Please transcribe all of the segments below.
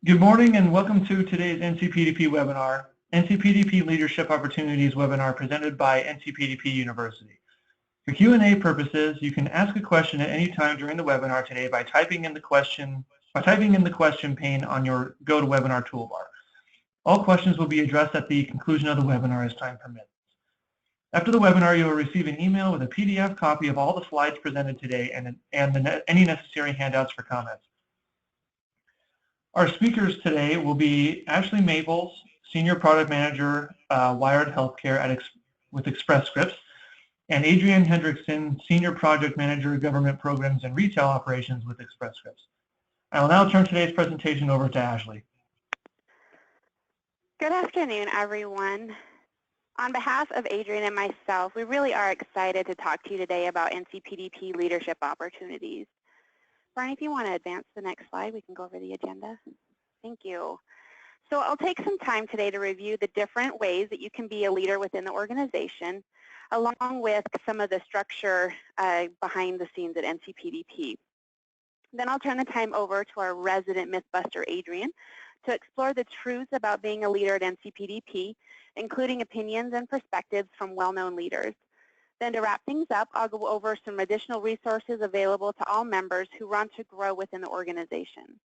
Good morning and welcome to today's NCPDP webinar, NCPDP Leadership Opportunities webinar presented by NCPDP University. For Q&A purposes, you can ask a question at any time during the webinar today by typing in the question pane on your GoToWebinar toolbar. All questions will be addressed at the conclusion of the webinar as time permits. After the webinar, you will receive an email with a PDF copy of all the slides presented today and any necessary handouts for comments. Our speakers today will be Ashley Maples, Senior Product Manager, Wired Healthcare with Express Scripts, and Adrienne Hendrickson, Senior Project Manager, Government Programs and Retail Operations with Express Scripts. I will now turn today's presentation over to Ashley. Good afternoon, everyone. On behalf of Adrienne and myself, we really are excited to talk to you today about NCPDP leadership opportunities. Brian, if you want to advance the next slide, we can go over the agenda. Thank you. So I'll take some time today to review the different ways that you can be a leader within the organization, along with some of the structure behind the scenes at NCPDP. Then I'll turn the time over to our resident Mythbuster, Adrienne, to explore the truths about being a leader at NCPDP, including opinions and perspectives from well-known leaders. Then to wrap things up, I'll go over some additional resources available to all members who want to grow within the organization.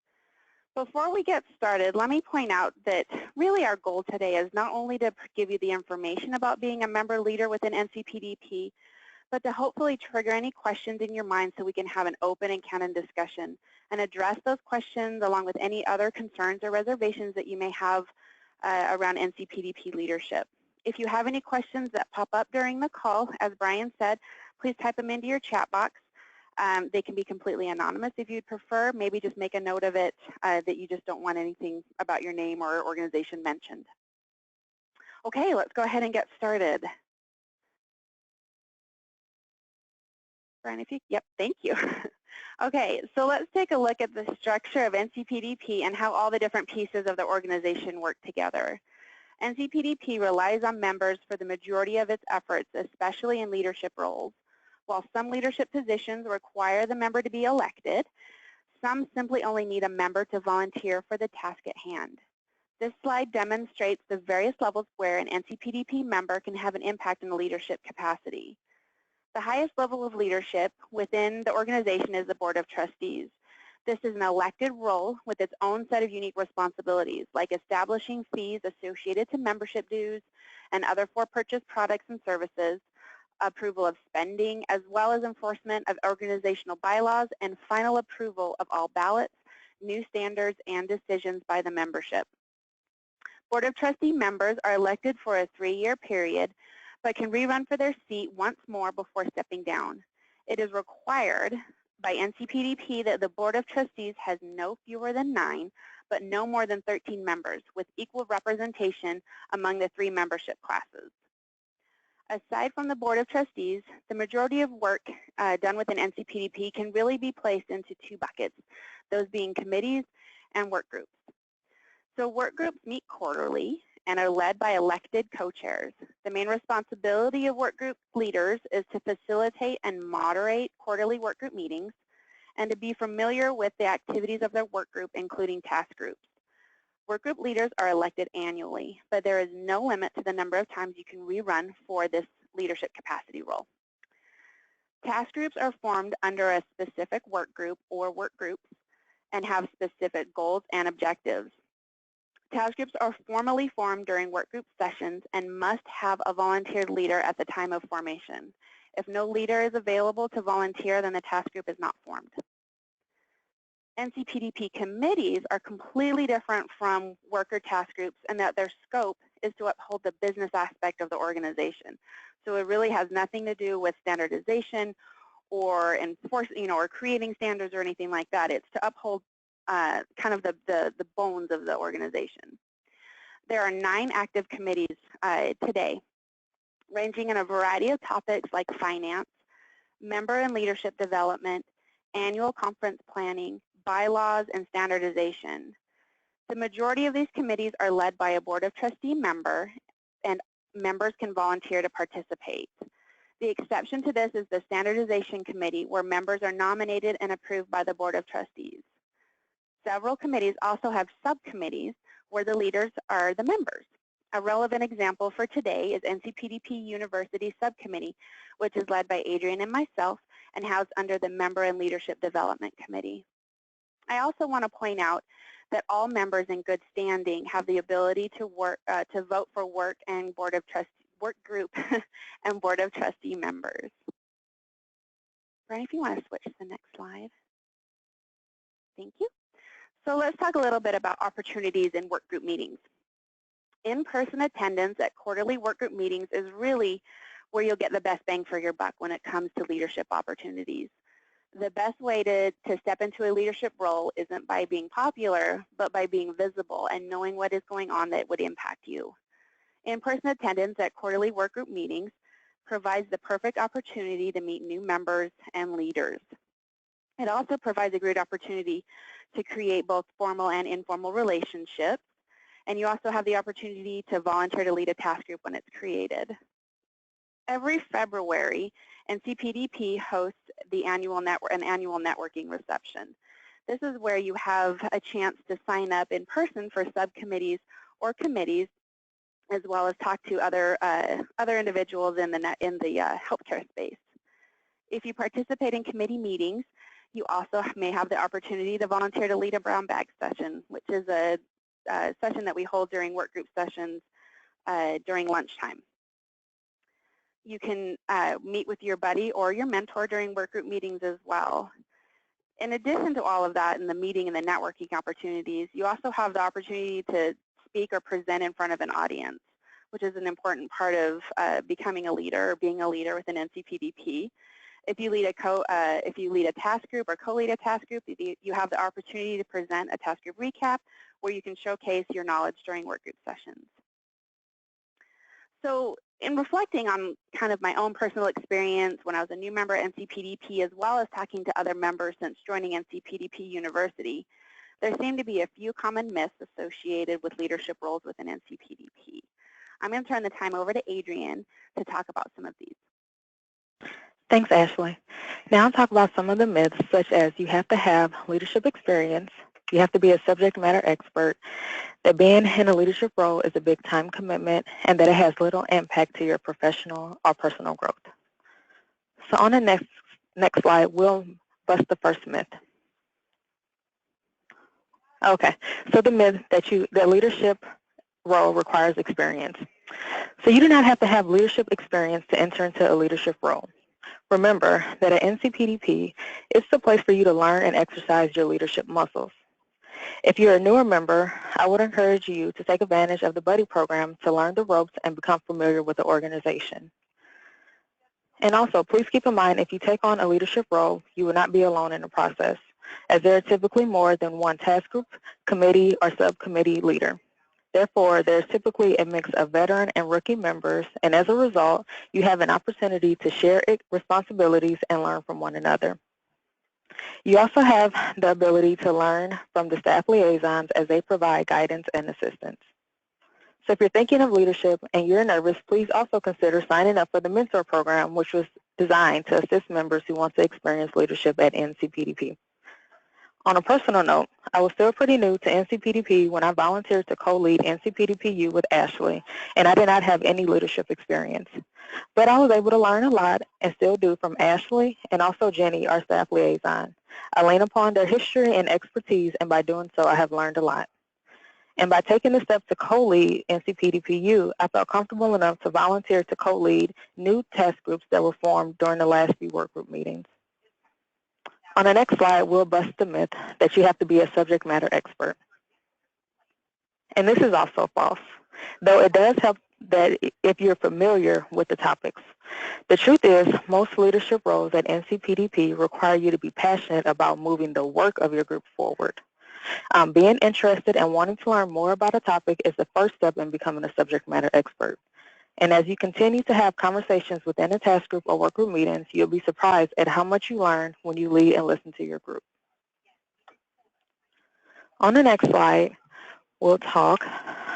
Before we get started, let me point out that really our goal today is not only to give you the information about being a member leader within NCPDP, but to hopefully trigger any questions in your mind so we can have an open and candid discussion and address those questions along with any other concerns or reservations that you may have around NCPDP leadership. If you have any questions that pop up during the call, as Brian said, please type them into your chat box. They can be completely anonymous if you'd prefer. Maybe just make a note of it that you just don't want anything about your name or organization mentioned. Okay, let's go ahead and get started. Brian, if you, yep, thank you. Okay, so let's take a look at the structure of NCPDP and how all the different pieces of the organization work together. NCPDP relies on members for the majority of its efforts, especially in leadership roles. While some leadership positions require the member to be elected, some simply only need a member to volunteer for the task at hand. This slide demonstrates the various levels where an NCPDP member can have an impact in a leadership capacity. The highest level of leadership within the organization is the Board of Trustees. This is an elected role with its own set of unique responsibilities, like establishing fees associated to membership dues and other for-purchase products and services, approval of spending, as well as enforcement of organizational bylaws, and final approval of all ballots, new standards, and decisions by the membership. Board of Trustee members are elected for a 3-year period, but can rerun for their seat once more before stepping down. It is required by NCPDP that the Board of Trustees has no fewer than 9, but no more than 13 members, with equal representation among the 3 membership classes. Aside from the Board of Trustees, the majority of work done within NCPDP can really be placed into 2 buckets, those being committees and work groups. So work groups meet quarterly and are led by elected co-chairs. The main responsibility of work group leaders is to facilitate and moderate quarterly work group meetings and to be familiar with the activities of their work group, including task groups. Work group leaders are elected annually, but there is no limit to the number of times you can rerun for this leadership capacity role. Task groups are formed under a specific work group or work groups and have specific goals and objectives. Task groups are formally formed during work group sessions and must have a volunteer leader at the time of formation. If no leader is available to volunteer, then the task group is not formed. NCPDP committees are completely different from worker task groups in that their scope is to uphold the business aspect of the organization. So it really has nothing to do with standardization or or creating standards or anything like that. It's to uphold kind of the bones of the organization. There are 9 active committees today, ranging in a variety of topics like finance, member and leadership development, annual conference planning, bylaws, and standardization. The majority of these committees are led by a Board of Trustee member, and members can volunteer to participate. The exception to this is the Standardization Committee, where members are nominated and approved by the Board of Trustees. Several committees also have subcommittees where the leaders are the members. A relevant example for today is NCPDP University Subcommittee, which is led by Adrian and myself and housed under the Member and Leadership Development Committee. I also want to point out that all members in good standing have the ability to vote for work and work group and Board of Trustee members. Brian, if you want to switch to the next slide. Thank you. So let's talk a little bit about opportunities in work group meetings. In-person attendance at quarterly work group meetings is really where you'll get the best bang for your buck when it comes to leadership opportunities. The best way to step into a leadership role isn't by being popular, but by being visible and knowing what is going on that would impact you. In-person attendance at quarterly work group meetings provides the perfect opportunity to meet new members and leaders. It also provides a great opportunity to create both formal and informal relationships, and you also have the opportunity to volunteer to lead a task group when it's created. Every February, NCPDP hosts an annual networking reception. This is where you have a chance to sign up in person for subcommittees or committees, as well as talk to other individuals in the healthcare space. If you participate in committee meetings, you also may have the opportunity to volunteer to lead a brown bag session, which is a session that we hold during work group sessions during lunchtime. You can meet with your buddy or your mentor during work group meetings as well. In addition to all of that in the meeting and the networking opportunities, you also have the opportunity to speak or present in front of an audience, which is an important part of becoming a leader or being a leader within NCPDP. If you lead a task group or co-lead a task group, you have the opportunity to present a task group recap where you can showcase your knowledge during work group sessions. So in reflecting on kind of my own personal experience when I was a new member at NCPDP, as well as talking to other members since joining NCPDP University, there seem to be a few common myths associated with leadership roles within NCPDP. I'm going to turn the time over to Adrian to talk about some of these. Thanks, Ashley. Now I'll talk about some of the myths, such as you have to have leadership experience, you have to be a subject matter expert, that being in a leadership role is a big time commitment, and that it has little impact to your professional or personal growth. So on the next slide, we'll bust the first myth. Okay, so the myth that leadership role requires experience. So you do not have to have leadership experience to enter into a leadership role. Remember that at NCPDP, it's the place for you to learn and exercise your leadership muscles. If you're a newer member, I would encourage you to take advantage of the buddy program to learn the ropes and become familiar with the organization. And also, please keep in mind, if you take on a leadership role, you will not be alone in the process, as there are typically more than one task group, committee, or subcommittee leader. Therefore, there's typically a mix of veteran and rookie members, and as a result, you have an opportunity to share responsibilities and learn from one another. You also have the ability to learn from the staff liaisons as they provide guidance and assistance. So if you're thinking of leadership and you're nervous, please also consider signing up for the mentor program, which was designed to assist members who want to experience leadership at NCPDP. On a personal note, I was still pretty new to NCPDP when I volunteered to co-lead NCPDPU with Ashley, and I did not have any leadership experience. But I was able to learn a lot, and still do, from Ashley and also Jenny, our staff liaison. I lean upon their history and expertise, and by doing so, I have learned a lot. And by taking the step to co-lead NCPDPU, I felt comfortable enough to volunteer to co-lead new task groups that were formed during the last few work group meetings. On the next slide, we'll bust the myth that you have to be a subject matter expert. And this is also false, though it does help that if you're familiar with the topics. The truth is, most leadership roles at NCPDP require you to be passionate about moving the work of your group forward. Being interested and wanting to learn more about a topic is the first step in becoming a subject matter expert. And as you continue to have conversations within a task group or work group meetings, you'll be surprised at how much you learn when you lead and listen to your group. On the next slide, we'll talk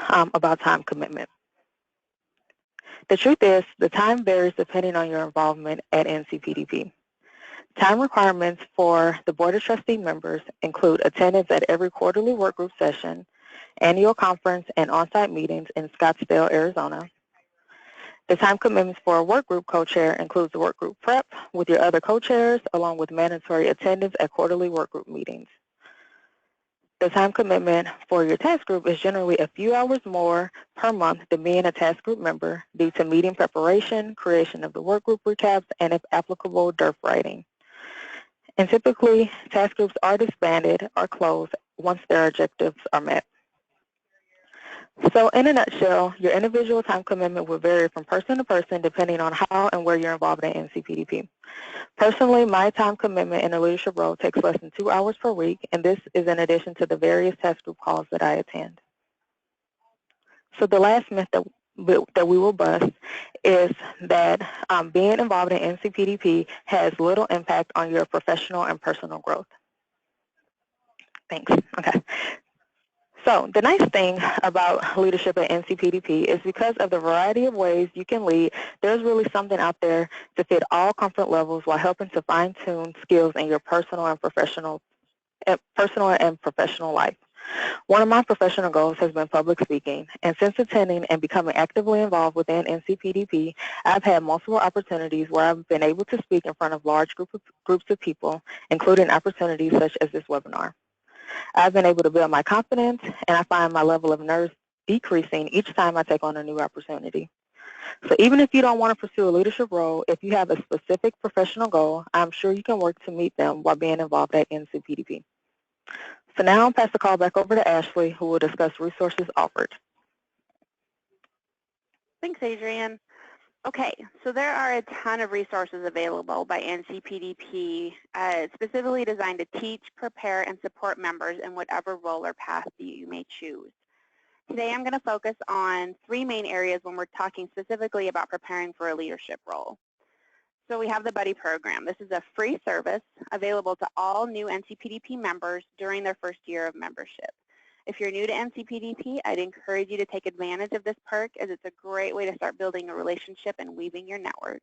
about time commitment. The truth is, the time varies depending on your involvement at NCPDP. Time requirements for the Board of Trustee members include attendance at every quarterly workgroup session, annual conference, and on-site meetings in Scottsdale, Arizona. The time commitments for a workgroup co-chair includes the workgroup prep with your other co-chairs, along with mandatory attendance at quarterly workgroup meetings. The time commitment for your task group is generally a few hours more per month than being a task group member due to meeting preparation, creation of the workgroup recaps, and if applicable, DERF writing. And typically, task groups are disbanded or closed once their objectives are met. So in a nutshell, your individual time commitment will vary from person to person depending on how and where you're involved in NCPDP. Personally, my time commitment in a leadership role takes less than 2 hours per week, and this is in addition to the various task group calls that I attend. So the last myth that we will bust is that being involved in NCPDP has little impact on your professional and personal growth. Thanks. Okay. So the nice thing about leadership at NCPDP is because of the variety of ways you can lead, there's really something out there to fit all comfort levels while helping to fine-tune skills in your personal and professional life. One of my professional goals has been public speaking, and since attending and becoming actively involved within NCPDP, I've had multiple opportunities where I've been able to speak in front of large groups of people, including opportunities such as this webinar. I've been able to build my confidence, and I find my level of nerves decreasing each time I take on a new opportunity. So even if you don't want to pursue a leadership role, if you have a specific professional goal, I'm sure you can work to meet them while being involved at NCPDP. So now I'll pass the call back over to Ashley, who will discuss resources offered. Thanks, Adrienne. Okay, so there are a ton of resources available by NCPDP, specifically designed to teach, prepare, and support members in whatever role or path that you may choose. Today I'm going to focus on 3 main areas when we're talking specifically about preparing for a leadership role. So we have the Buddy Program. This is a free service available to all new NCPDP members during their first year of membership. If you're new to NCPDP, I'd encourage you to take advantage of this perk as it's a great way to start building a relationship and weaving your network.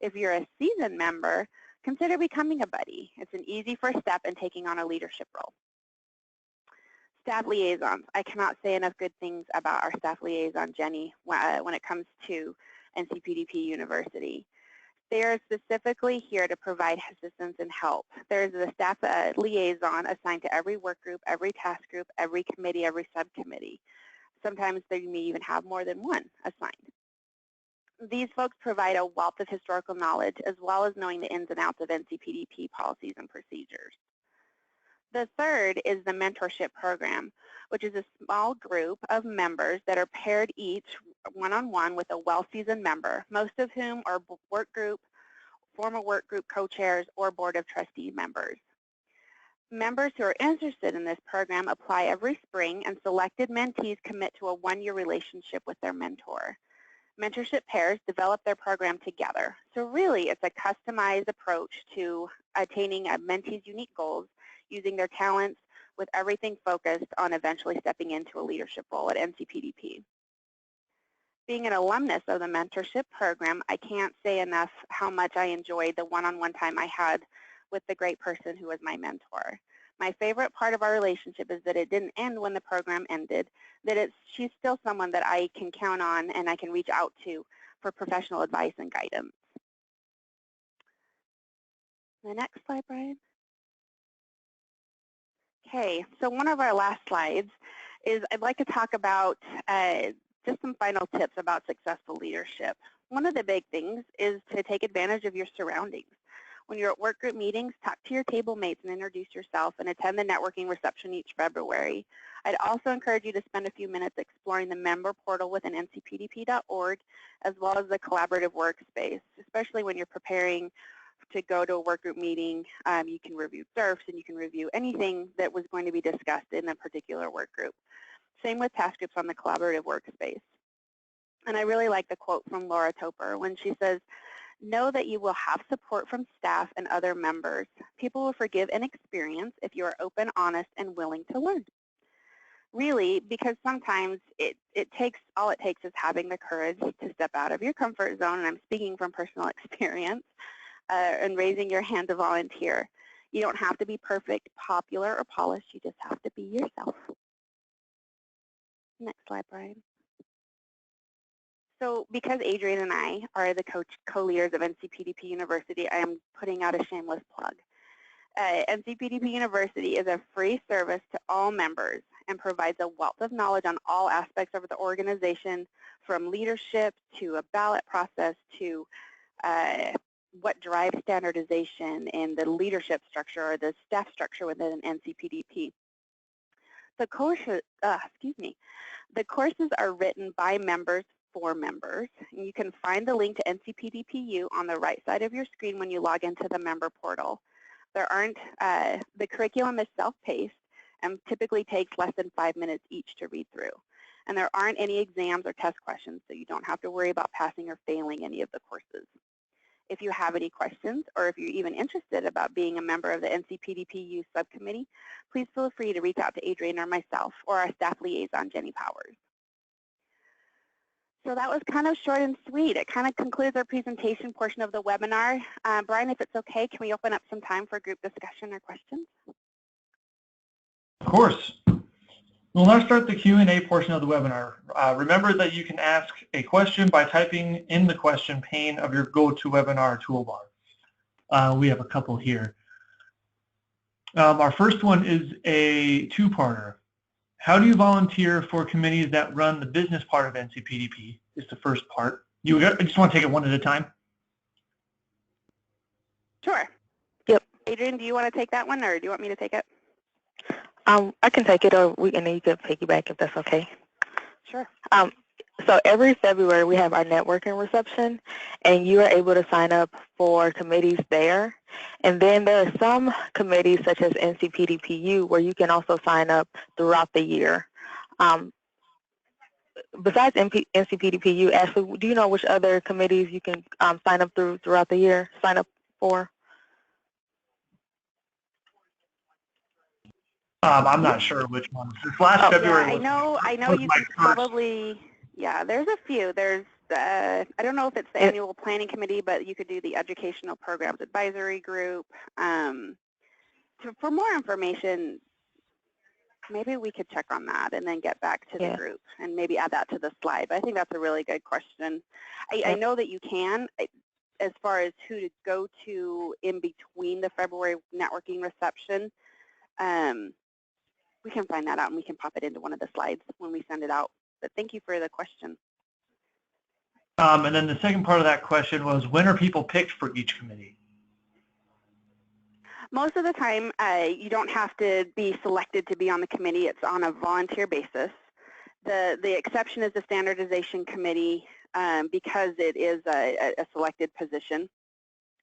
If you're a seasoned member, consider becoming a buddy. It's an easy first step in taking on a leadership role. Staff liaisons. I cannot say enough good things about our staff liaison, Jenny, when it comes to NCPDP University. They are specifically here to provide assistance and help. There's a staff liaison assigned to every work group, every task group, every committee, every subcommittee. Sometimes they may even have more than one assigned. These folks provide a wealth of historical knowledge as well as knowing the ins and outs of NCPDP policies and procedures. The third is the mentorship program, which is a small group of members that are paired each one-on-one with a well-seasoned member, most of whom are former work group co-chairs or board of trustee members. Members who are interested in this program apply every spring, and selected mentees commit to a 1-year relationship with their mentor. Mentorship pairs develop their program together. So really, it's a customized approach to attaining a mentee's unique goals using their talents with everything focused on eventually stepping into a leadership role at NCPDP. Being an alumnus of the mentorship program, I can't say enough how much I enjoyed the one-on-one time I had with the great person who was my mentor. My favorite part of our relationship is that it didn't end when the program ended, that she's still someone that I can count on and I can reach out to for professional advice and guidance. The next slide, Brian. Okay, so one of our last slides is I'd like to talk about just some final tips about successful leadership. One of the big things is to take advantage of your surroundings. When you're at work group meetings, talk to your table mates and introduce yourself, and attend the networking reception each February. I'd also encourage you to spend a few minutes exploring the member portal within ncpdp.org, as well as the collaborative workspace, especially when you're preparing to go to a work group meeting. You can review DERFs and you can review anything that was going to be discussed in a particular work group. Same with task groups on the collaborative workspace. And I really like the quote from Laura Topper when she says, "Know that you will have support from staff and other members. People will forgive inexperience if you are open, honest, and willing to learn." Really, because sometimes all it takes is having the courage to step out of your comfort zone, and I'm speaking from personal experience, and raising your hand to volunteer. You don't have to be perfect, popular, or polished. You just have to be yourself. Next slide, Brian. So because Adrian and I are the co-leaders of NCPDP University, I am putting out a shameless plug. NCPDP University is a free service to all members and provides a wealth of knowledge on all aspects of the organization, from leadership to a ballot process to what drives standardization in the leadership structure or the staff structure within NCPDP. The courses are written by members for members. And you can find the link to NCPDPU on the right side of your screen when you log into the member portal. There aren't, the curriculum is self-paced and typically takes less than 5 minutes each to read through. And there aren't any exams or test questions, so you don't have to worry about passing or failing any of the courses. If you have any questions, or if you're even interested about being a member of the NCPDPU subcommittee, please feel free to reach out to Adrian or myself or our staff liaison, Jenny Powers. So that was kind of short and sweet. It kind of concludes our presentation portion of the webinar. Brian, if it's okay, can we open up some time for group discussion or questions? Of course. We'll now start the Q&A portion of the webinar. Remember that you can ask a question by typing in the question pane of your GoToWebinar toolbar. We have a couple here. Our first one is a two-parter. How do you volunteer for committees that run the business part of NCPDP is the first part. I just want to take it one at a time. Sure. Yep. Adrian, do you want to take that one, or do you want me to take it? I can take it, and then you can piggyback if that's okay. Sure. So every February we have our networking reception, and you are able to sign up for committees there. And then there are some committees such as NCPDPU where you can also sign up throughout the year. Besides NCPDPU, Ashley, do you know which other committees you can sign up throughout the year, sign up for? I'm not sure which ones. This last February. Yeah, I know you can probably, yeah, there's a few. There's, I don't know if it's the annual planning committee, but you could do the educational programs advisory group. For more information, maybe we could check on that and then get back to the group and maybe add that to the slide. But I think that's a really good question. I know that you can, as far as who to go to in between the February networking reception. We can find that out and we can pop it into one of the slides when we send it out. But thank you for the question. And then the second part of that question was, when are people picked for each committee? Most of the time, you don't have to be selected to be on the committee. It's on a volunteer basis. The exception is the standardization committee because it is a selected position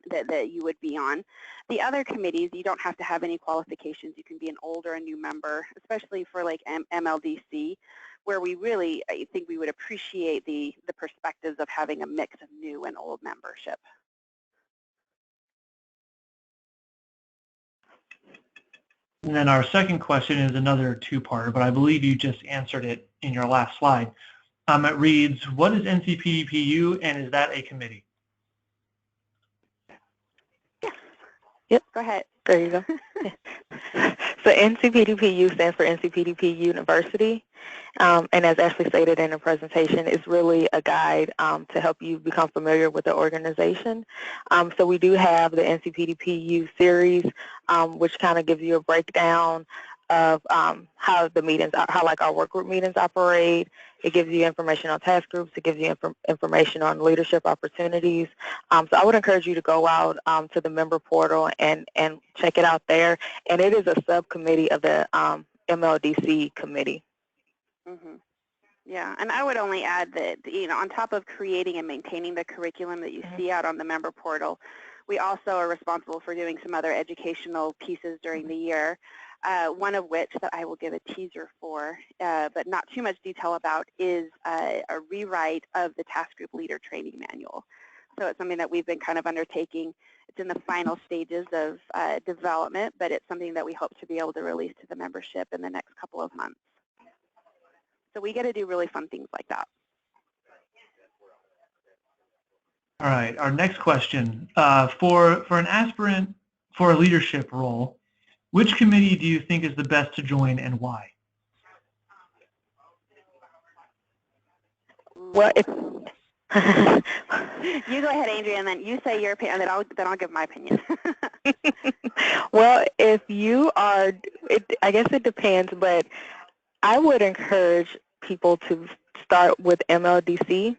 that you would be on. The other committees, you don't have to have any qualifications. You can be an old or a new member, especially for like MLDC, where we really, I think we would appreciate the perspectives of having a mix of new and old membership. And then our second question is another two-parter, but I believe you just answered it in your last slide. It reads, what is NCPDPU and is that a committee? Yep. Go ahead. There you go. So NCPDPU stands for NCPDP University. And as Ashley stated in the presentation, it's really a guide to help you become familiar with the organization. So we do have the NCPDPU series, which kind of gives you a breakdown of how the meetings, how like our work group meetings operate. It gives you information on task groups. It gives you information on leadership opportunities. So I would encourage you to go out to the member portal and check it out there. And it is a subcommittee of the MLDC committee. Mm-hmm. Yeah, and I would only add that, you know, on top of creating and maintaining the curriculum that you see out on the member portal, we also are responsible for doing some other educational pieces during the year. One of which that I will give a teaser for, but not too much detail about, is a rewrite of the task group leader training manual. So it's something that we've been kind of undertaking. It's in the final stages of development, but it's something that we hope to be able to release to the membership in the next couple of months. So we get to do really fun things like that. All right, our next question. For an aspirant for a leadership role, which committee do you think is the best to join and why? Well, if you go ahead, Andrea, and then you say your opinion, and then I'll give my opinion. well, if you are, I guess it depends, but I would encourage people to start with MLDC.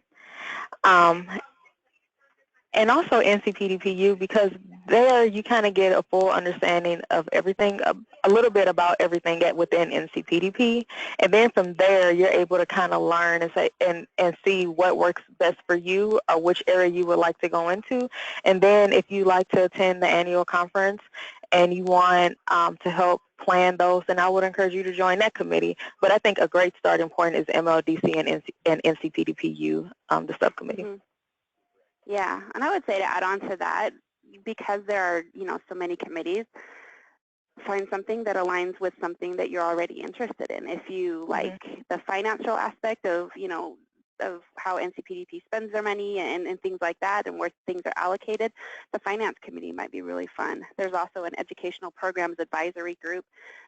And also NCPDPU, because there you kind of get a full understanding of everything, a little bit about everything within NCPDP, and then from there you're able to kind of learn and say and see what works best for you or which area you would like to go into. And then if you like to attend the annual conference and you want to help plan those, then I would encourage you to join that committee. But I think a great starting point is MLDC and NCPDPU, the subcommittee. Mm-hmm. Yeah, and I would say to add on to that, because there are, so many committees, find something that aligns with something that you're already interested in. If you like the financial aspect of, of how NCPDP spends their money and things like that and where things are allocated, the finance committee might be really fun. There's also an educational programs advisory group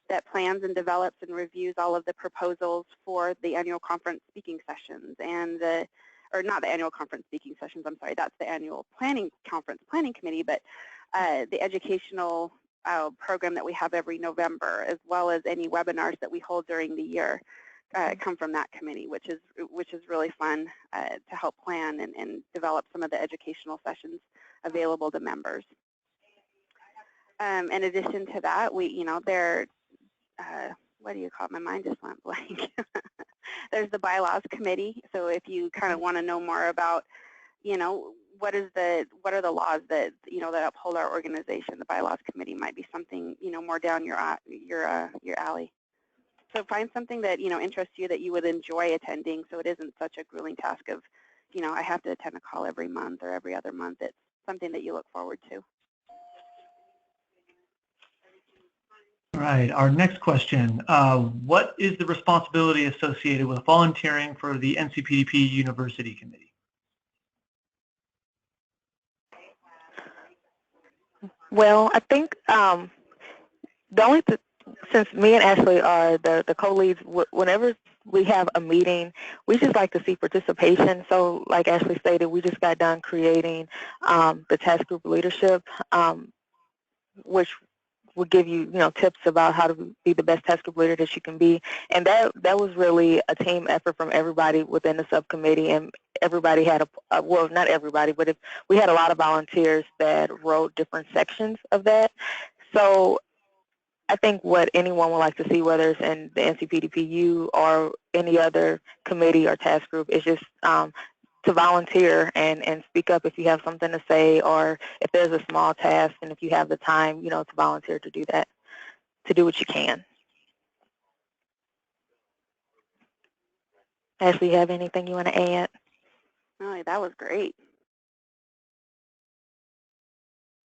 that plans and develops and reviews all of the proposals for the annual conference speaking sessions and or not the annual conference speaking sessions, I'm sorry, that's the annual conference planning committee, but the educational program that we have every November, as well as any webinars that we hold during the year, come from that committee, which is really fun to help plan and develop some of the educational sessions available to members. In addition to that, we, what do you call it? My mind just went blank. There's the bylaws committee. So if you kind of want to know more about, what are the laws that that uphold our organization, the bylaws committee might be something more down your alley. So find something that interests you, that you would enjoy attending, so it isn't such a grueling task of, I have to attend a call every month or every other month. It's something that you look forward to. All right, our next question. What is the responsibility associated with volunteering for the NCPDP University Committee? Well, I think since me and Ashley are the co-leads, whenever we have a meeting, we just like to see participation. So like Ashley stated, we just got done creating the task group leadership, which will give you, tips about how to be the best task group leader that you can be. And that was really a team effort from everybody within the subcommittee, and everybody had well, not everybody, but we had a lot of volunteers that wrote different sections of that. So I think what anyone would like to see, whether it's in the NCPDPU or any other committee or task group, is just to volunteer and speak up if you have something to say, or if there's a small task and if you have the time, to volunteer to do that, to do what you can. Ashley, you have anything you want to add? Oh, that was great.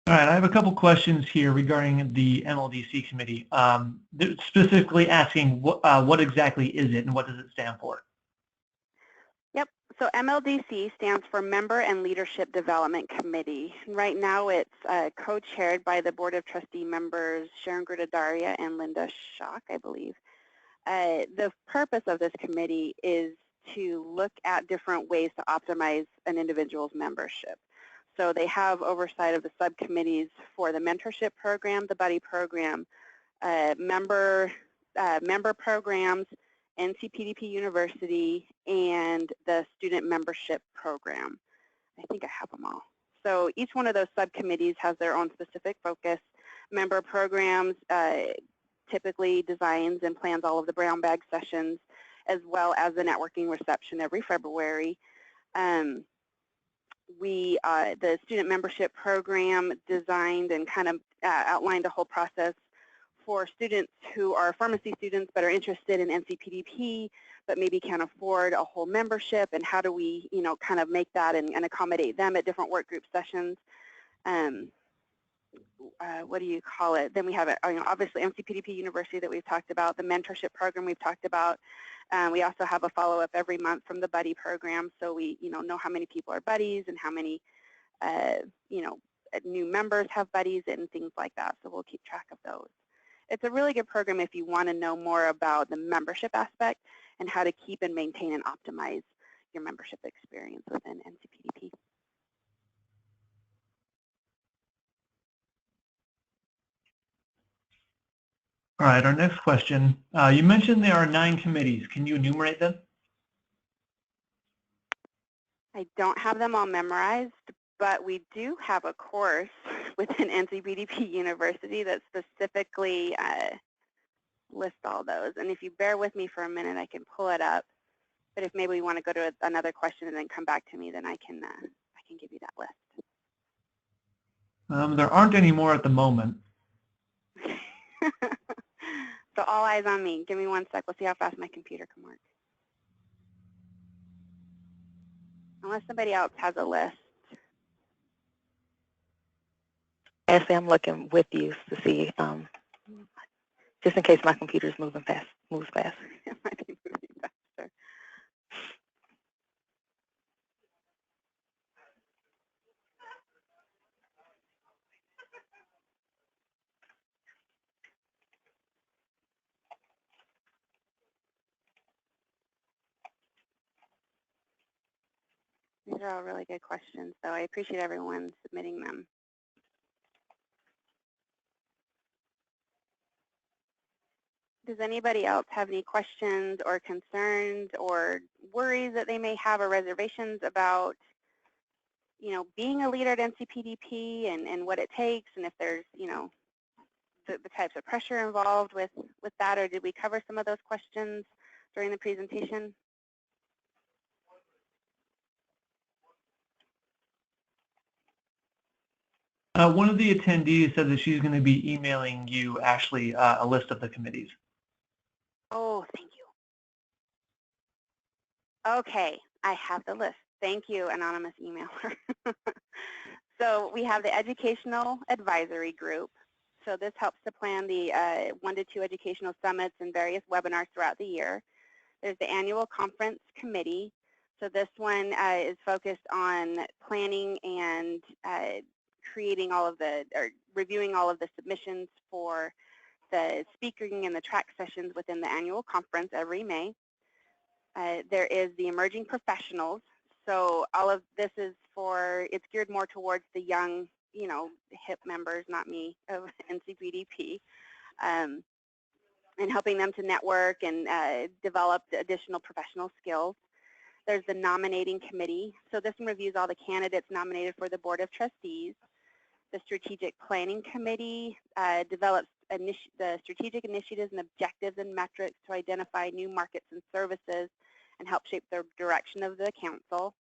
All right, I have a couple questions here regarding the MLDC committee, specifically asking what exactly is it and what does it stand for? Yep, so MLDC stands for Member and Leadership Development Committee. Right now it's co-chaired by the Board of Trustee members Sharon Grudadaria and Linda Schock, I believe. The purpose of this committee is to look at different ways to optimize an individual's membership. So they have oversight of the subcommittees for the mentorship program, the buddy program, member programs, NCPDP University, and the student membership program. I think I have them all. So each one of those subcommittees has their own specific focus. Member programs typically designs and plans all of the brown bag sessions, as well as the networking reception every February. The student membership program designed and kind of outlined a whole process for students who are pharmacy students but are interested in NCPDP but maybe can't afford a whole membership, and how do we, kind of make that and accommodate them at different work group sessions. What do you call it? Then we have, obviously, NCPDP University that we've talked about, the mentorship program we've talked about. We also have a follow-up every month from the buddy program, so we know how many people are buddies and how many new members have buddies and things like that, so we'll keep track of those. It's a really good program if you want to know more about the membership aspect and how to keep and maintain and optimize your membership experience within NCPDP. All right, our next question. You mentioned there are 9 committees. Can you enumerate them? I don't have them all memorized, but we do have a course within NCPDP University that specifically lists all those. And if you bear with me for a minute, I can pull it up. But if maybe you want to go to another question and then come back to me, then I can give you that list. There aren't any more at the moment. So all eyes on me. Give me 1 sec. We'll see how fast my computer can work. Unless somebody else has a list. Ashley, I'm looking with you to see, just in case my computer's moves fast. It might be moving faster. These are all really good questions, so I appreciate everyone submitting them. Does anybody else have any questions or concerns or worries that they may have or reservations about, being a leader at NCPDP and what it takes, and if there's, the types of pressure involved with that, or did we cover some of those questions during the presentation? One of the attendees said that she's going to be emailing you, Ashley, a list of the committees. Oh, thank you. Okay, I have the list. Thank you, anonymous emailer. So we have the Educational Advisory Group. So this helps to plan the 1 to 2 educational summits and various webinars throughout the year. There's the Annual Conference Committee. So this one is focused on planning and creating all of or reviewing all of the submissions for the speaking and the track sessions within the annual conference every May. There is the Emerging Professionals. So all of this is it's geared more towards the young, hip members, not me, of NCPDP, and helping them to network and develop additional professional skills. There's the Nominating Committee. So this one reviews all the candidates nominated for the Board of Trustees. The Strategic Planning Committee develops the strategic initiatives and objectives and metrics to identify new markets and services and help shape the direction of the council.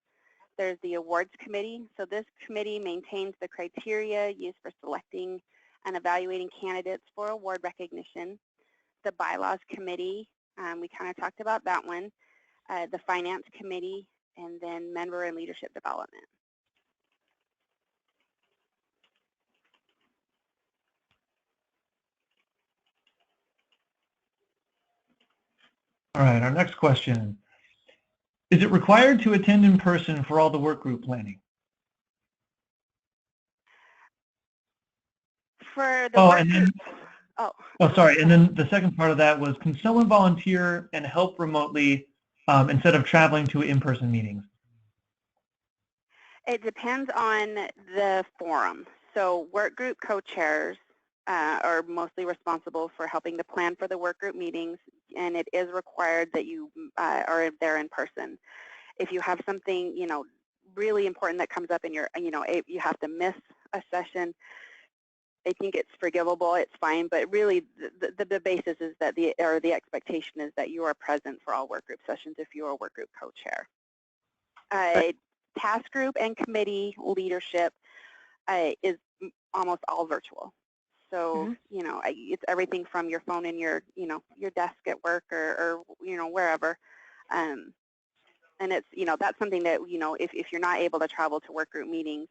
There's the Awards Committee. So this committee maintains the criteria used for selecting and evaluating candidates for award recognition. The Bylaws Committee, we kind of talked about that one. The Finance Committee, and then Member and Leadership Development. All right, our next question. Is it required to attend in person for all the work group planning? For the sorry. And then the second part of that was, can someone volunteer and help remotely instead of traveling to in-person meetings? It depends on the forum. So work group co-chairs are mostly responsible for helping to plan for the work group meetings, and it is required that you are there in person. If you have something, really important that comes up in your, you have to miss a session, I think it's forgivable, it's fine, but really the basis is that the expectation is that you are present for all work group sessions if you are a work group co-chair. Task group and committee leadership is almost all virtual. So, it's everything from your phone in your desk at work or wherever. And it's, that's something that, if you're not able to travel to work group meetings,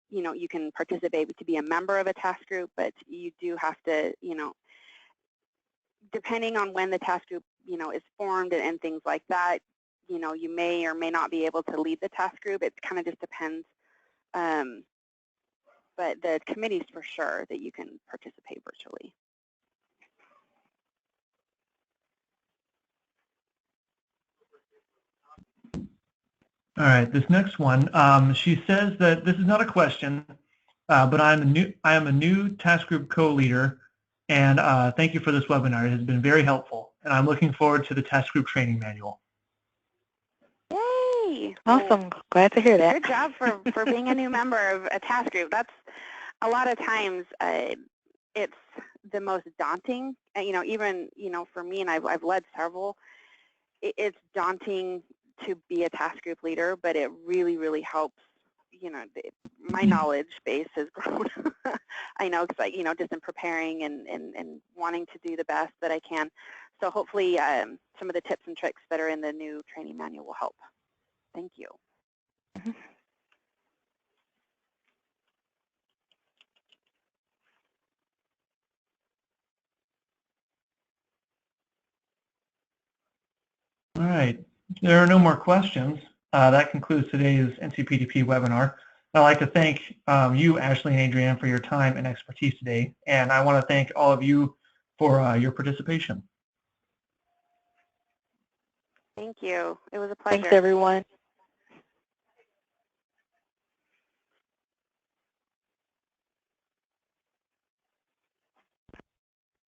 you can participate to be a member of a task group, but you do have to, depending on when the task group, is formed and things like that, you may or may not be able to lead the task group. It kind of just depends but the committees for sure that you can participate virtually. All right, this next one, she says that this is not a question, but I am a new task group co-leader, and thank you for this webinar. It has been very helpful, and I'm looking forward to the task group training manual. Yay! Awesome. Glad to hear that. Good job for being a new member of a task group. That's a lot of times it's the most daunting. Even for me, and I've led several. It's daunting to be a task group leader, but it really, really helps. My knowledge base has grown. I know, because just in preparing and wanting to do the best that I can. So hopefully some of the tips and tricks that are in the new training manual will help. Thank you. All right, there are no more questions. That concludes today's NCPDP webinar. I'd like to thank you, Ashley and Adrienne, for your time and expertise today, and I want to thank all of you for your participation. Thank you. It was a pleasure. Thanks, everyone.